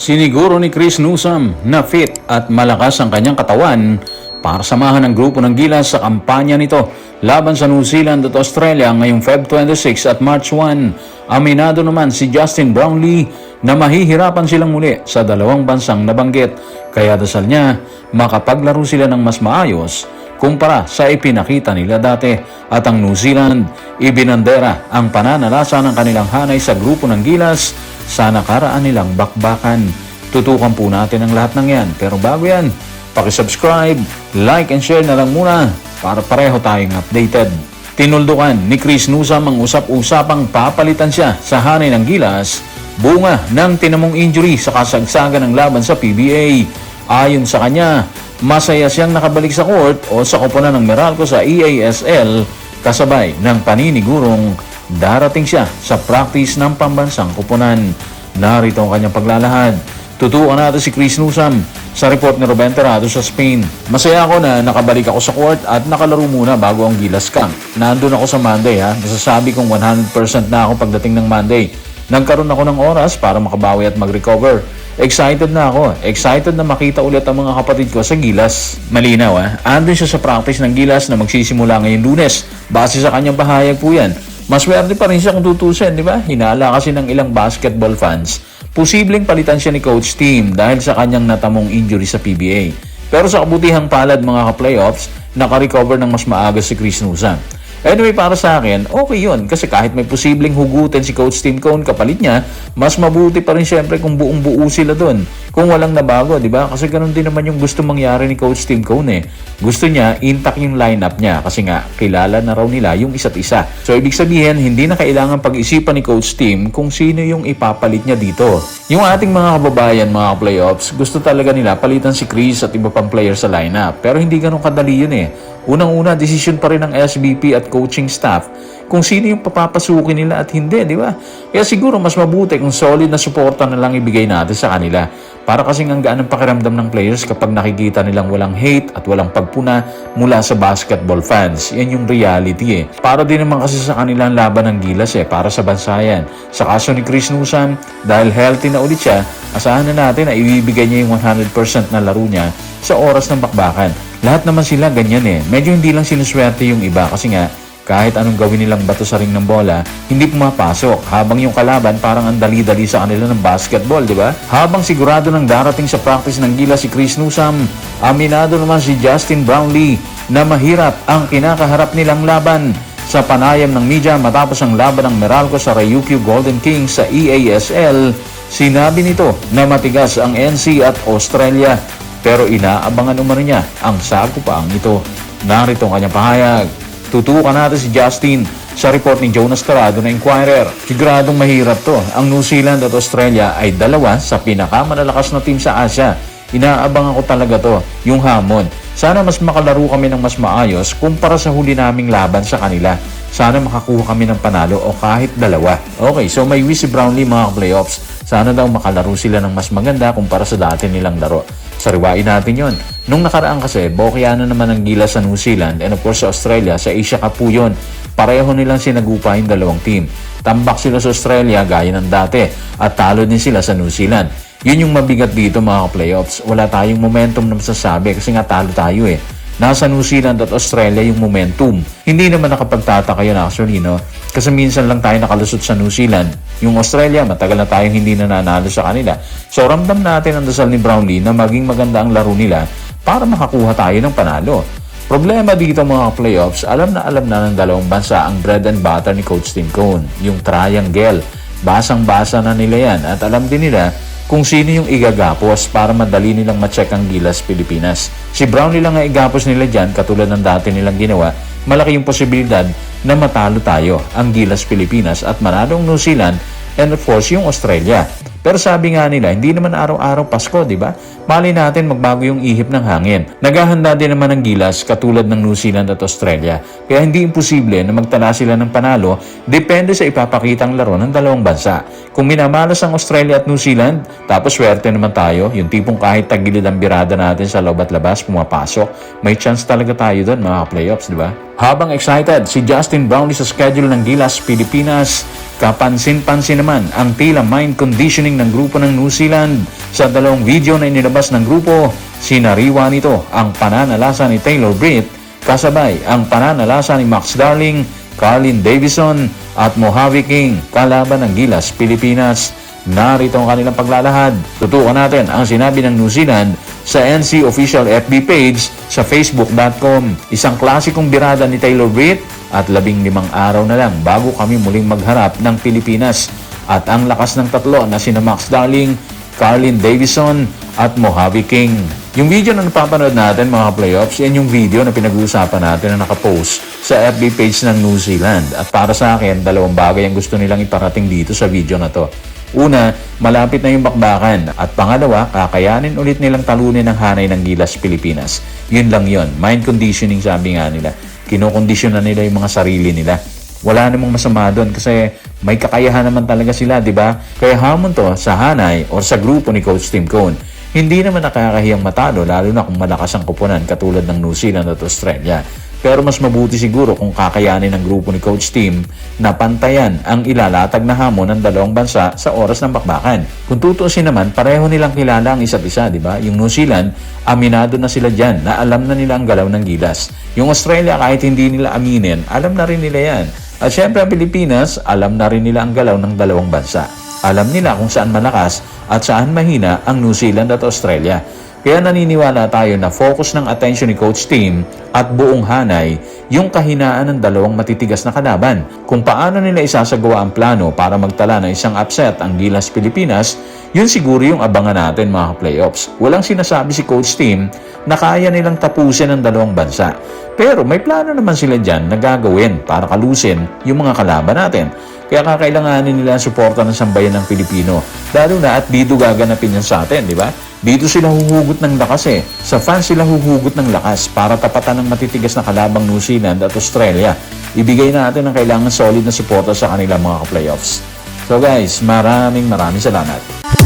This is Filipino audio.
Siniguro ni Chris Newsom na fit at malakas ang kanyang katawan para samahan ang grupo ng Gilas sa kampanya nito laban sa New Zealand at Australia ngayong Feb 26 at March 1. Aminado naman si Justin Brownlee na mahihirapan silang muli sa dalawang bansang nabanggit, kaya dasal niya makapaglaro sila ng mas maayos kumpara sa ipinakita nila dati. At ang New Zealand, ibinandera ang pananalasa ng kanilang hanay sa grupo ng Gilas sa nakaraan nilang bakbakan. Tutukan po natin ang lahat ng yan, pero bago yan, pakisubscribe, like and share na lang muna para pareho tayong updated. Tinuldukan ni Chris Newsom ang usap-usapang papalitan siya sa hanay ng Gilas bunga ng tinamong injury sa kasagsagan ng laban sa PBA. Ayon sa kanya, masaya siyang nakabalik sa court o sa koponan ng Meralco sa EASL kasabay ng paninigurong darating siya sa practice ng pambansang koponan. Narito ang kanyang paglalahad. Tutukan natin si Chris Newsom sa report ni Ruben Terrado sa Spain. Masaya ako na nakabalik ako sa court at nakalaro muna bago ang Gilas camp. Nandun ako sa Monday ha. Masasabi kong 100% na ako pagdating ng Monday. Nagkaroon ako ng oras para makabawi at mag-recover. Excited na ako. Excited na makita ulit ang mga kapatid ko sa Gilas. Malinaw ha. Andun siya sa practice ng Gilas na magsisimula ngayong Lunes. Base sa kanyang pahayag po yan. Maswerte pa rin siya kung tutusin, di ba? Hinala kasi ng ilang basketball fans. Posibleng palitan siya ni Coach Tim dahil sa kanyang natamong injury sa PBA. Pero sa kabutihang palad mga ka-playoffs, naka-recover ng mas maaga si Chris Newsom. Anyway, para sa akin, okay yun. Kasi kahit may posibleng hugutin si Coach Tim Cone kapalit niya, mas mabuti pa rin syempre kung buong-buo sila doon. Kung walang nabago, di ba? Kasi ganun din naman yung gusto mangyari ni Coach Tim Cone eh. Gusto niya, intact yung lineup niya kasi nga, kilala na raw nila yung isa't isa. So, ibig sabihin, hindi na kailangan pag-isipan ni Coach Tim kung sino yung ipapalit niya dito. Yung ating mga kababayan, mga playoffs, gusto talaga nila palitan si Chris at iba pang player sa lineup. Pero hindi ganun kadali yun eh. Unang-una, decision pa rin ng SVP at coaching staff kung sino yung papapasukin nila at hindi, di ba? Kaya siguro mas mabuti kung solid na suporta na lang ibigay natin sa kanila. Para kasing ang gaan ng pakiramdam ng players kapag nakikita nilang walang hate at walang pagpuna mula sa basketball fans. Yan yung reality eh. Para din naman kasi sa kanilang laban ng Gilas eh, para sa bansa yan. Sa kaso ni Chris Newsom, dahil healthy na ulit siya, asahan na natin na ibibigay niya yung 100% na laro niya sa oras ng bakbakan. Lahat naman sila ganyan eh. Medyo hindi lang sinuswerte yung iba kasi nga kahit anong gawin nilang bato sa ring ng bola, hindi pumapasok. Habang yung kalaban parang ang dali-dali sa kanila ng basketball, di ba? Habang sigurado nang darating sa practice ng Gilas si Chris Newsom, aminado naman si Justin Brownlee na mahirap ang kinakaharap nilang laban. Sa panayam ng media matapos ang laban ng Meralco sa Ryukyu Golden Kings sa EASL, sinabi nito na matigas ang NC at Australia. Pero inaabangan umano niya ang sagupaang ito. Narito ang kanyang pahayag. Tutukan natin si Justin sa report ni Jonas Terrado na Inquirer. Siguradong mahirap to. Ang New Zealand at Australia ay dalawa sa pinakamalalakas na team sa Asia. Inaabangan ko talaga to, yung hamon. Sana mas makalaro kami ng mas maayos kumpara sa huli naming laban sa kanila. Sana makakuha kami ng panalo o kahit dalawa. Okay, so may wish si Brownlee mga playoffs. Sana daw makalaro sila ng mas maganda kumpara sa dati nilang laro. Sariwain natin yon. Nung nakaraan kasi, Bokiano naman ang Gilas sa New Zealand and of course sa Australia, sa Asia Cup po yun. Pareho nilang sinagupa yung dalawang team. Tambak sila sa Australia gaya ng dati at talo din sila sa New Zealand. Yun yung mabigat dito mga playoffs. Wala tayong momentum na masasabi kasi nga talo tayo eh. Nasa New Zealand at Australia yung momentum. Hindi naman nakapagtataka yun actually, no? Kasi minsan lang tayo nakalusot sa New Zealand. Yung Australia, matagal na tayong hindi nananalo sa kanila. So ramdam natin ang dasal ni Brownlee na maging maganda ang laro nila para makakuha tayo ng panalo. Problema dito mga playoffs, alam na ng dalawang bansa ang bread and butter ni Coach Tim Cone, yung triangle. Basang-basa na nila yan at alam din nila kung sino yung igagapos para madali nilang ma-check ang Gilas Pilipinas. Si Brownlee lang ang igapos nila dyan katulad ng dati nilang ginawa, malaki yung posibilidad na matalo tayo ang Gilas Pilipinas at manalo ang New Zealand and of course yung Australia. Pero sabi nga nila, hindi naman araw-araw Pasko, di ba? Mali natin magbago yung ihip ng hangin. Naghahanda din naman ng Gilas katulad ng New Zealand at Australia. Kaya hindi imposible na magtala sila ng panalo depende sa ipapakitang laro ng dalawang bansa. Kung minamalas ang Australia at New Zealand, tapos swerte naman tayo, yung tipong kahit tagilid ang birada natin sa loob at labas, pumapasok, may chance talaga tayo doon mga playoffs, di ba? Habang excited si Justin Brownlee sa schedule ng Gilas Pilipinas, Kapansin-pansin naman ang tila mind conditioning ng grupo ng New Zealand. Sa dalawang video na inilabas ng grupo, sinariwa nito ang pananalasa ni Taylor Britt, kasabay ang pananalasa ni Max Darling, Carlin Davison at Mojave King kalaban ng Gilas Pilipinas. Narito ang kanilang paglalahad. Tutukan natin ang sinabi ng New Zealand sa NC official FB page sa facebook.com. Isang klasikong birada ni Taylor Britt at 15 araw na lang bago kami muling magharap ng Pilipinas. At ang lakas ng tatlo na sina Max Darling, Carlin Davison at Mojave King. Yung video na napapanood natin mga playoffs, yan yung video na pinag-uusapan natin na nakapost sa FB page ng New Zealand. At para sa akin, dalawang bagay ang gusto nilang iparating dito sa video na to. Una, malapit na yung bakbakan. At pangalawa, kakayanin ulit nilang talunin ang hanay ng Gilas Pilipinas. Yun lang yun. Mind conditioning sabi nga nila. Kinokondisyon na nila yung mga sarili nila. Wala namang masama doon kasi may kakayahan naman talaga sila, di ba? Kaya hamon to sa hanay o sa grupo ni Coach Tim Cone. Hindi naman nakakahiyang matalo lalo na kung malakas ang kupunan katulad ng New Zealand at Australia. Pero mas mabuti siguro kung kakayanin ng grupo ni Coach Tim na pantayan ang ilalatag na hamon ng dalawang bansa sa oras ng bakbakan. Kung tutuusin naman, pareho nilang kilala ang isa't isa, di ba? Yung New Zealand, aminado na sila dyan na alam na nila ang galaw ng Gilas. Yung Australia, kahit hindi nila aminin, alam na rin nila yan. At syempre ang Pilipinas, alam na rin nila ang galaw ng dalawang bansa. Alam nila kung saan malakas at saan mahina ang New Zealand at Australia. Kaya naniniwala tayo na focus ng attention ni Coach Tim at buong hanay yung kahinaan ng dalawang matitigas na kalaban. Kung paano nila isasagawa ang plano para magtala ng isang upset ang Gilas Pilipinas, yun siguro yung abangan natin mga playoffs. Walang sinasabi si Coach Tim na kaya nilang tapusin ang dalawang bansa. Pero may plano naman sila dyan na gagawin para kalusin yung mga kalaban natin. Kaya kakailanganin nila ang suporta ng sambayan ng Pilipino. Lalo na at dito gaganapin yan sa atin, di ba? Dito sila huhugot ng lakas eh. Sa fans sila huhugot ng lakas para tapatan ng matitigas na kalabang New Zealand at Australia. Ibigay natin ang kailangan solid na suporta sa kanilang mga playoffs. So guys, maraming salamat.